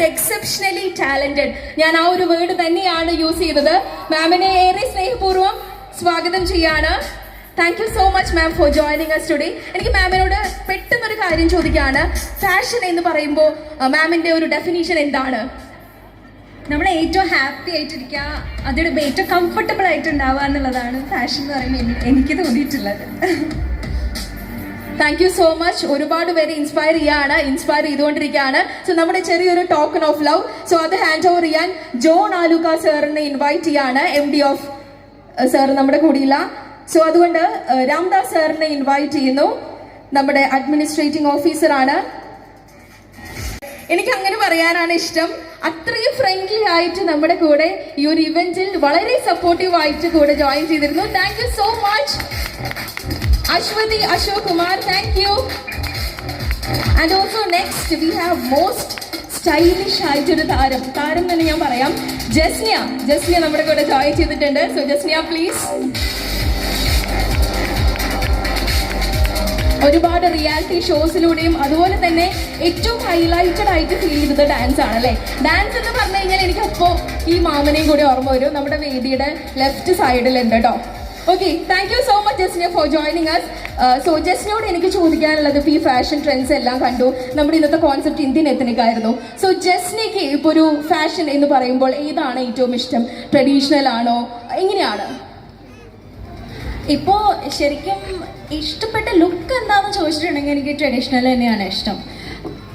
Exceptionally talented. ഞാൻ ആ ഒരു വേർഡ് തന്നെയാണ് യൂസ് ചെയ്തത്. മാമിനെ ഏറെ സ്നേഹപൂർവ്വം സ്വാഗതം ചെയ്യാണ്. Thank you so much ma'am for joining us today. എനിക്ക് മാമിനോട് പെട്ടെന്നൊരു കാര്യം ചോദിക്കുകയാണ്. ഫാഷൻ എന്ന് പറയുമ്പോൾ മാമിന്റെ ഒരു ഡെഫിനേഷൻ എന്താണ്? നമ്മൾ ഏറ്റവും ഹാപ്പി ആയിട്ടിരിക്കുക, അതിയുടെ ഏറ്റവും കംഫർട്ടബിൾ ആയിട്ട് ഉണ്ടാവുക എന്നുള്ളതാണ് ഫാഷൻ എന്ന് പറയുമ്പോൾ എനിക്ക് തോന്നിയിട്ടുള്ളത്. Thank you so much. ഒരുപാട് പേര് ഇൻസ്പയർ ചെയ്തുകൊണ്ടിരിക്കുകയാണ്. സോ നമ്മുടെ ചെറിയൊരു ടോക്കൺ ഓഫ് ലവ്, സോ അത് ഹാൻഡ് ഓവർ ചെയ്യാൻ ജോൺ ആലുക്ക സാറിനെ ഇൻവൈറ്റ് ചെയ്യാണ്. MD ഓഫ് സാർ നമ്മുടെ കൂടിയില്ല. സോ അതുകൊണ്ട് രാംദാസ് സാറിനെ ഇൻവൈറ്റ് ചെയ്യുന്നു. നമ്മുടെ അഡ്മിനിസ്ട്രേറ്റിംഗ് ഓഫീസറാണ്. എനിക്ക് അങ്ങനെ പറയാനാണ് ഇഷ്ടം. അത്രയും ഫ്രണ്ട്ലി ആയിട്ട് നമ്മുടെ കൂടെ ഈ ഒരു ഇവന്റിൽ വളരെ സപ്പോർട്ടീവ് ആയിട്ട് കൂടെ ജോയിൻ ചെയ്തിരുന്നു. Thank you so much Ashwati Ashok Kumar, thank you. And also next we have most stylish ആയിട്ടൊരു താരം തന്നെ ഞാൻ പറയാം, ജസ്നിയ നമ്മുടെ കൂടെ ജോയിൻ ചെയ്തിട്ടുണ്ട്. So Jasniya please. ഒരുപാട് റിയാലിറ്റി ഷോസിലൂടെയും അതുപോലെ തന്നെ ഏറ്റവും ഹൈലൈറ്റഡ് ആയിട്ട് ഫീൽ ചെയ്തത് ഡാൻസ് ആണ് അല്ലേ. ഡാൻസ് എന്ന് പറഞ്ഞു കഴിഞ്ഞാൽ എനിക്ക് അപ്പോൾ ഈ മാമനെയും കൂടി ഓർമ്മ വരും. നമ്മുടെ വേദിയുടെ ലെഫ്റ്റ് സൈഡിലുണ്ട് കേട്ടോ. Okay, thank you so much Jasniya for joining us. So ജസ്നിയോട് എനിക്ക് ചോദിക്കാനുള്ളത്, ഇപ്പോൾ ഈ ഫാഷൻ ട്രെൻഡ്സ് എല്ലാം കണ്ടു, നമ്മുടെ ഇന്നത്തെ കോൺസെപ്റ്റ് ഇന്ത്യൻ എത്തനിക് ആയിരുന്നു. സോ ജസ്നിക്ക് ഇപ്പോൾ ഒരു ഫാഷൻ എന്ന് പറയുമ്പോൾ ഏതാണ് ഏറ്റവും ഇഷ്ടം? ട്രഡീഷണൽ ആണോ, എങ്ങനെയാണ്? ഇപ്പോൾ ശരിക്കും ഇഷ്ടപ്പെട്ട ലുക്ക് എന്താണെന്ന് ചോദിച്ചിട്ടുണ്ടെങ്കിൽ എനിക്ക് ട്രഡീഷണൽ തന്നെയാണ് ഇഷ്ടം.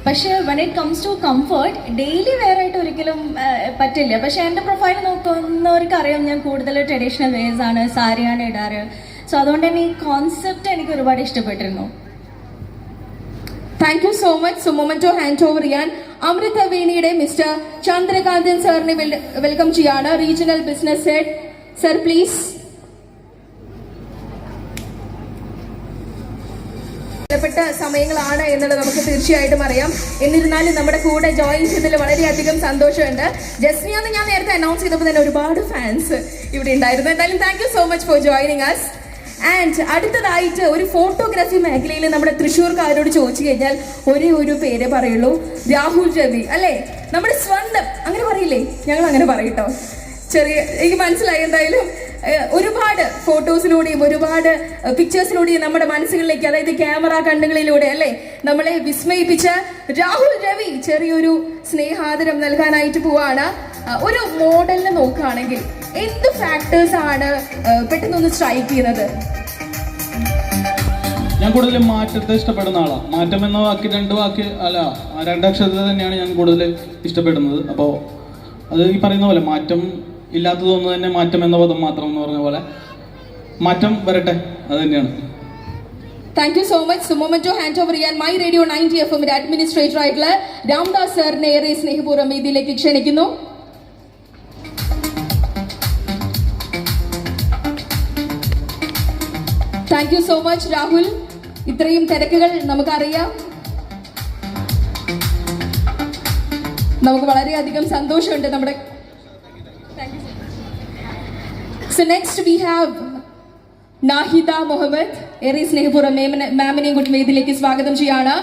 പക്ഷേ when it comes to comfort, daily wear ആയിട്ട് ഒരിക്കലും പറ്റില്ല. പക്ഷേ എൻ്റെ പ്രൊഫൈൽ നോക്കുന്നവർക്ക് അറിയാം, ഞാൻ കൂടുതൽ ട്രഡീഷണൽ വേസ് ആണ്, സാരിയാണ് ഇടാറ്. സോ അതുകൊണ്ട് തന്നെ ഈ കോൺസെപ്റ്റ് എനിക്ക് ഒരുപാട് ഇഷ്ടപ്പെട്ടിരുന്നു. Thank you so much. So memento hand over ചെയ്യാൻ അമൃത വേണിയുടെ മിസ്റ്റർ ചന്ദ്രകാന്തൻ സാറിനെ വെൽക്കം ചെയ്യാണ്. Regional business head sir please. പ്പെട്ട സമയങ്ങളാണ് എന്നുള്ളത് നമുക്ക് തീർച്ചയായിട്ടും അറിയാം. എന്നിരുന്നാലും നമ്മുടെ കൂടെ ജോയിൻ ചെയ്തതിൽ വളരെയധികം സന്തോഷമുണ്ട്. ജസ്നിയ എന്ന് ഞാൻ നേരത്തെ അനൗൺസ് ചെയ്തപ്പോൾ തന്നെ ഒരുപാട് ഫാൻസ് ഇവിടെ ഉണ്ടായിരുന്നു. എന്തായാലും thank you so much for joining us. And അടുത്തതായിട്ട് ഒരു ഫോട്ടോഗ്രാഫി മേഖലയിൽ നമ്മുടെ തൃശ്ശൂർക്കാരോട് ചോദിച്ചു കഴിഞ്ഞാൽ ഒരേ ഒരു പേരെ പറയുള്ളൂ, രാഹുൽ രവി അല്ലേ. നമ്മുടെ സ്വന്തം, അങ്ങനെ പറയില്ലേ? ഞങ്ങൾ അങ്ങനെ പറയട്ടോ. എനിക്ക് മനസ്സിലായി. എന്തായാലും ഒരുപാട് ഫോട്ടോസിലൂടെയും ഒരുപാട് പിക്ചേഴ്സിലൂടെയും നമ്മുടെ മനസ്സുകളിലേക്ക്, അതായത് ക്യാമറ കണ്ണുകളിലൂടെ അല്ലേ, നമ്മളെ വിസ്മയിപ്പിച്ച രാഹുൽ രവി ചെറിയൊരു സ്നേഹാദരം നൽകാനായിട്ട് പോവാണ്. ഒരു മോഡലിനെ നോക്കുകയാണെങ്കിൽ എന്ത് ഫാക്ടേഴ്സ് ആണ് പെട്ടെന്നൊന്ന് സ്ട്രൈക്ക് ചെയ്യുന്നത്? ഞാൻ കൂടുതലും മാറ്റത്തെ ഇഷ്ടപ്പെടുന്ന ആളാണ്. മാറ്റം എന്ന വാക്ക് രണ്ടക്ഷരത്തെ തന്നെയാണ് ഞാൻ കൂടുതൽ ഇഷ്ടപ്പെടുന്നത്. അപ്പോൾ അത് ഈ പറയുന്ന പോലെ മാറ്റം ഇല്ലാത്തതൊന്നും തന്നെ മാറ്റം എന്ന പദം മാത്രം എന്ന് പറഞ്ഞ പോലെ മാറ്റം വരട്ടെ, അത് തന്നെയാണ്. Thank you so much. So memento hand over ചെയ്യാൻ മൈ റേഡിയോ 90 FM അഡ്മിനിസ്ട്രേറ്റർ ആയിട്ടുള്ള രാംദാസ് സാറിനെ ഏറെ സ്നേഹപൂർവ്വം വേദിയിലേക്ക് ക്ഷണിക്കുന്നു. Thank you so much Rahul. ഇത്രയും തിരക്കുകൾ നമുക്കറിയാം. നമുക്ക് വളരെയധികം സന്തോഷമുണ്ട് നമ്മുടെ. So next we have Nahida Mohammed. ഏറെ സ്നേഹപൂർവ്വം മാമിനെയും കൂടി വേദിയിലേക്ക് സ്വാഗതം ചെയ്യാണ്.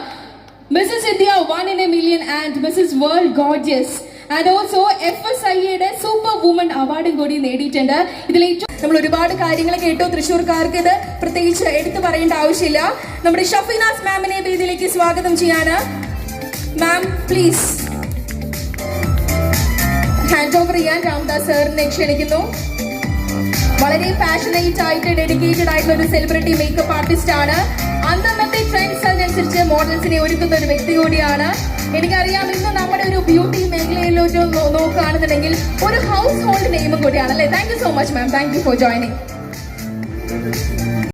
Mrs. India 1 in a million and Mrs. World Gorgeous and also FSIയുടെ സൂപ്പർ വുമൺ അവാർഡും കൂടി നേടിയിട്ടുണ്ട്. ഇതിലേറ്റവും നമ്മൾ ഒരുപാട് കാര്യങ്ങൾ കേട്ടു. തൃശ്ശൂർക്കാർക്ക് ഇത് പ്രത്യേകിച്ച് എടുത്തു പറയേണ്ട ആവശ്യമില്ല. നമ്മുടെ ഷഫീനാസ് മാമിനെ വേദിയിലേക്ക് സ്വാഗതം ചെയ്യാണ്. മാം പ്ലീസ് ഹാൻഡ് ഓവർ ചെയ്യാൻ രാംദാസ് സാറിനെ ക്ഷണിക്കുന്നു. വളരെ പാഷനേറ്റ് ആയിട്ട് ഡെഡിക്കേറ്റഡ് ആയിട്ടുള്ള ഒരു സെലിബ്രിറ്റി മേക്കപ്പ് ആർട്ടിസ്റ്റ് ആണ്. അന്നത്തെ ട്രെൻഡ്സ് അതിനനുസരിച്ച് മോഡൽസിനെ ഒരുക്കുന്ന ഒരു വ്യക്തി കൂടിയാണ്. എനിക്കറിയാം, ഇന്ന് നമ്മുടെ ഒരു ബ്യൂട്ടി മേഖലയിലൊരു നോക്കുകയാണെന്നുണ്ടെങ്കിൽ ഒരു ഹൗസ് ഹോൾഡ് നെയിമും കൂടിയാണ് അല്ലേ. Thank you so much ma'am. Thank you for joining.